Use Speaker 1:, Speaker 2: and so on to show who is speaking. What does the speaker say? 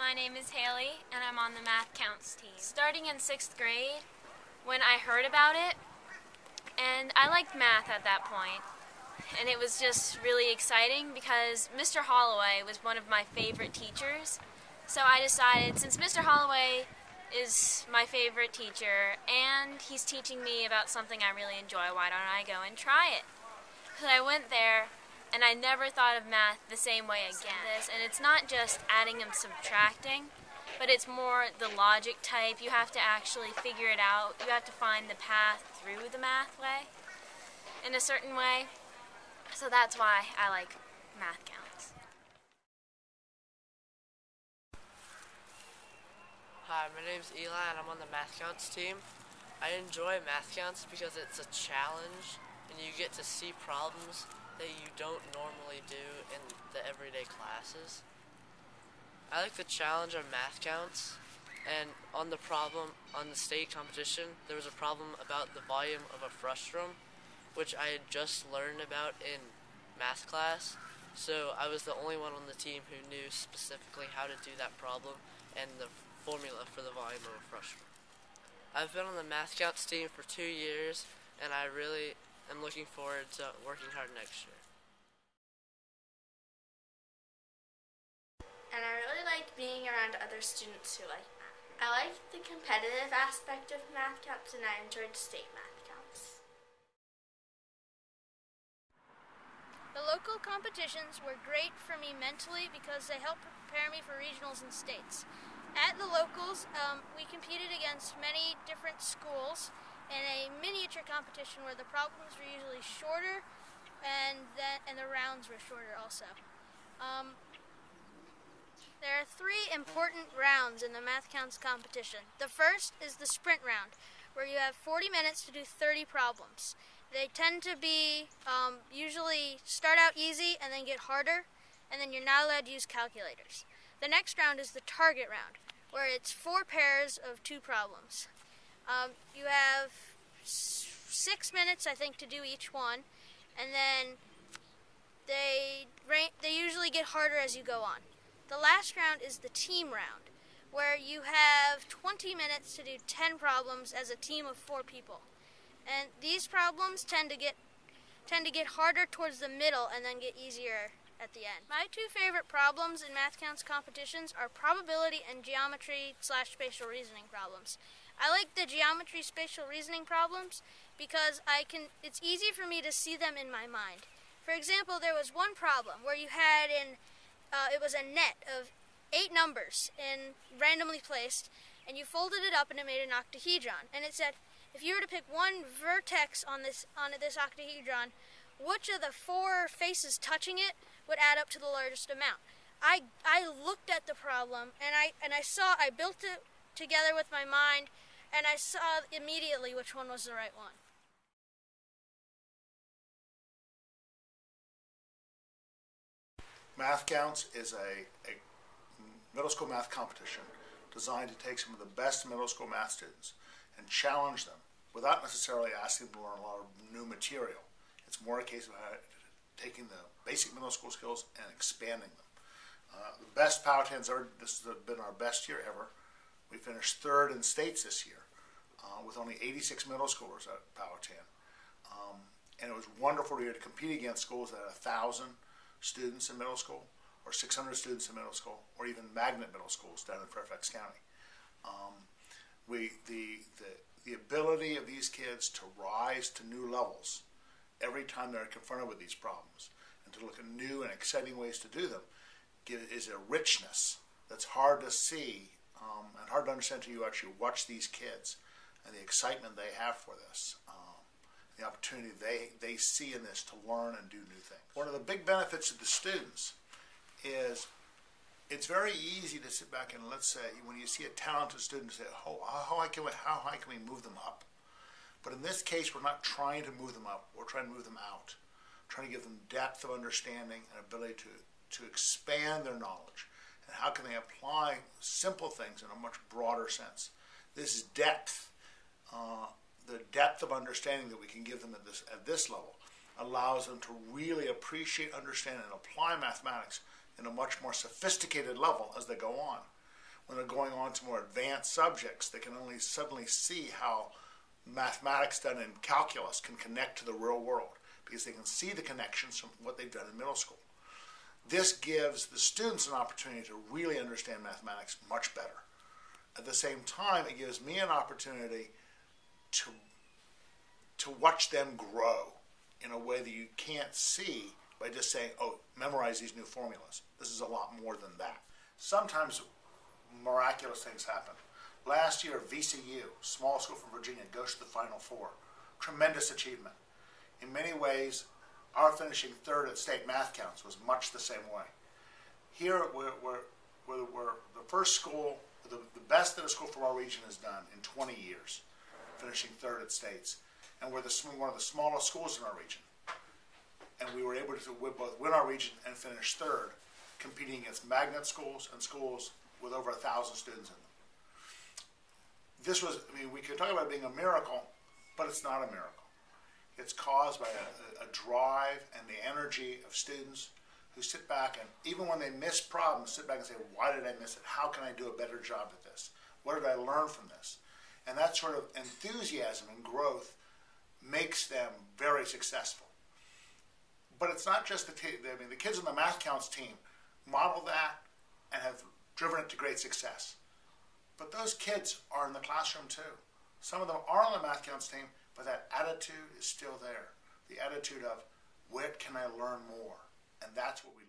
Speaker 1: my name is Haley, and I'm on the MathCounts team. Starting in 6th grade, when I heard about it, and I liked math at that point, and it was just really exciting because Mr. Holloway was one of my favorite teachers. So I decided, since Mr. Holloway is my favorite teacher and he's teaching me about something I really enjoy, why don't I go and try it? So I went there, and I never thought of math the same way again. And it's not just adding and subtracting, but it's more the logic type. You have to actually figure it out. You have to find the path through the math way in a certain way. So that's why I like MathCounts.
Speaker 2: Hi, my name's Eli and I'm on the MathCounts team. I enjoy MathCounts because it's a challenge and you get to see problems that you don't normally do in the everyday classes. I like the challenge of MathCounts, and on the state competition, there was a problem about the volume of a frustrum, which I had just learned about in math class, so I was the only one on the team who knew specifically how to do that problem and the formula for the volume of a frustrum. I've been on the MathCounts team for 2 years, and I really am looking forward to working hard next year.
Speaker 3: And I really like being around other students who like math. I like the competitive aspect of MathCounts, and I enjoyed state MathCounts.
Speaker 4: The local competitions were great for me mentally because they helped prepare me for regionals and states. At the locals, we competed against many different schools in a miniature competition where the problems were usually shorter and the rounds were shorter also. There are 3 important rounds in the MathCounts competition. The first is the sprint round, where you have 40 minutes to do 30 problems. They tend to be usually start out easy and then get harder, and then you're not allowed to use calculators. The next round is the target round, where it's 4 pairs of 2 problems. You have 6 minutes, I think, to do each one, and then they usually get harder as you go on. The last round is the team round, where you have 20 minutes to do 10 problems as a team of 4 people. And these problems tend to get harder towards the middle and then get easier at the end. My 2 favorite problems in MathCounts competitions are probability and geometry/spatial reasoning problems. I like the geometry spatial reasoning problems because it's easy for me to see them in my mind. For example, there was one problem where you had it was a net of 8 numbers randomly placed, and you folded it up and it made an octahedron. And it said, if you were to pick one vertex on this octahedron, which of the 4 faces touching it would add up to the largest amount? I looked at the problem and I built it together with my mind, and I saw immediately which one was the right one.
Speaker 5: MathCounts is a middle school math competition designed to take some of the best middle school math students and challenge them without necessarily asking them to learn a lot of new material. It's more a case of taking the basic middle school skills and expanding them. The best Powhatans ever, this has been our best year ever. We finished 3rd in states this year with only 86 middle schoolers at Powhatan. And it was wonderful to compete against schools that had 1,000 students in middle school, or 600 students in middle school, or even magnet middle schools down in Fairfax County. The ability of these kids to rise to new levels every time they're confronted with these problems, and to look at new and exciting ways to do them, is a richness that's hard to see and hard to understand until you actually watch these kids and the excitement they have for this. The opportunity they see in this to learn and do new things. One of the big benefits to the students is it's very easy to sit back and, let's say, when you see a talented student, say, how high can we move them up? But in this case, we're not trying to move them up. We're trying to move them out, trying to give them depth of understanding and ability to expand their knowledge. And how can they apply simple things in a much broader sense? This is depth. The depth of understanding that we can give them at this level allows them to really appreciate, understand, and apply mathematics in a much more sophisticated level as they go on. when they're going on to more advanced subjects, they can only suddenly see how mathematics done in calculus can connect to the real world, because they can see the connections from what they've done in middle school. This gives the students an opportunity to really understand mathematics much better. At the same time, it gives me an opportunity to watch them grow in a way that you can't see by just saying, oh, memorize these new formulas. This is a lot more than that. Sometimes miraculous things happen. Last year, VCU, small school from Virginia, goes to the Final Four. Tremendous achievement. In many ways, our finishing third at state MathCounts was much the same way. Here, we're the first school, the best that a school from our region has done in 20 years, finishing third at states. And we're one of the smallest schools in our region. And we were able to both win our region and finish third, competing against magnet schools and schools with over 1,000 students in them. This was, I mean, we could talk about it being a miracle, but it's not a miracle. It's caused by a drive and the energy of students who sit back and, even when they miss problems, sit back and say, why did I miss it? How can I do a better job at this? What did I learn from this? And that sort of enthusiasm and growth makes them very successful. But it's not just the kids on the MathCounts team model that and have driven it to great success. But those kids are in the classroom too. Some of them are on the MathCounts team, but that attitude is still there. The attitude of, where can I learn more? And that's what we